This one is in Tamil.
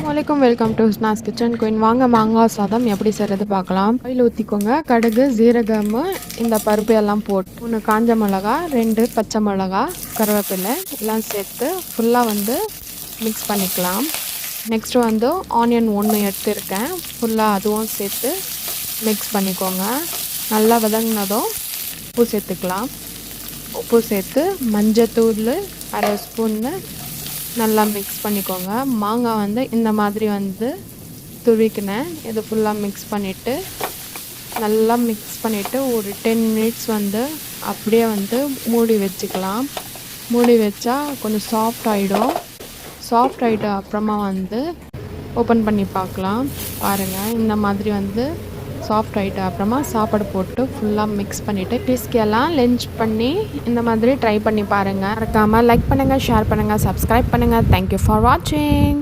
வணக்கம், வெல்கம் டு ஹுஸ்னாஸ் கிச்சன் குயின். வாங்க மாங்காய் சாதம் எப்படி செய்கிறது பார்க்கலாம். ஆயில் ஊற்றிக்கோங்க. கடுகு, ஜீரகம், இந்த பருப்பு எல்லாம் போட்டு 3 காஞ்ச மிளகா, 2 பச்சை மிளகா, கருவேப்பிலை எல்லாம் சேர்த்து ஃபுல்லாக மிக்ஸ் பண்ணிக்கலாம். நெக்ஸ்ட்டு ஆனியன் 1 எடுத்துருக்கேன். ஃபுல்லாக அதுவும் சேர்த்து மிக்ஸ் பண்ணிக்கோங்க. நல்லா வதங்கினதும் உப்பு சேர்த்துக்கலாம். உப்பு சேர்த்து மஞ்சத்தூள் 1/2 ஸ்பூன்னு நல்லா மிக்ஸ் பண்ணிக்கோங்க. மாங்காய் இந்த மாதிரி துருவிக்கினேன். இது ஃபுல்லாக மிக்ஸ் பண்ணிவிட்டு நல்லா மிக்ஸ் பண்ணிவிட்டு ஒரு 10 மினிட்ஸ் அப்படியே மூடி வச்சுக்கலாம். மூடி வச்சா கொஞ்சம் சாஃப்ட் ஆகிடும். சாஃப்ட் ஆகிட்ட அப்புறமா ஓப்பன் பண்ணி பார்க்கலாம். பாருங்கள், இந்த மாதிரி சாஃப்ட் ஆகிட்ட அப்புறமா சாப்பாடு போட்டு ஃபுல்லாக மிக்ஸ் பண்ணிவிட்டு பிஸ்கெல்லாம் லஞ்ச் பண்ணி இந்த மாதிரி ட்ரை பண்ணி பாருங்கள். மறக்காமல் லைக் பண்ணுங்கள், ஷேர் பண்ணுங்கள், சப்ஸ்கிரைப் பண்ணுங்கள். தேங்க்யூ ஃபார் வாட்சிங்.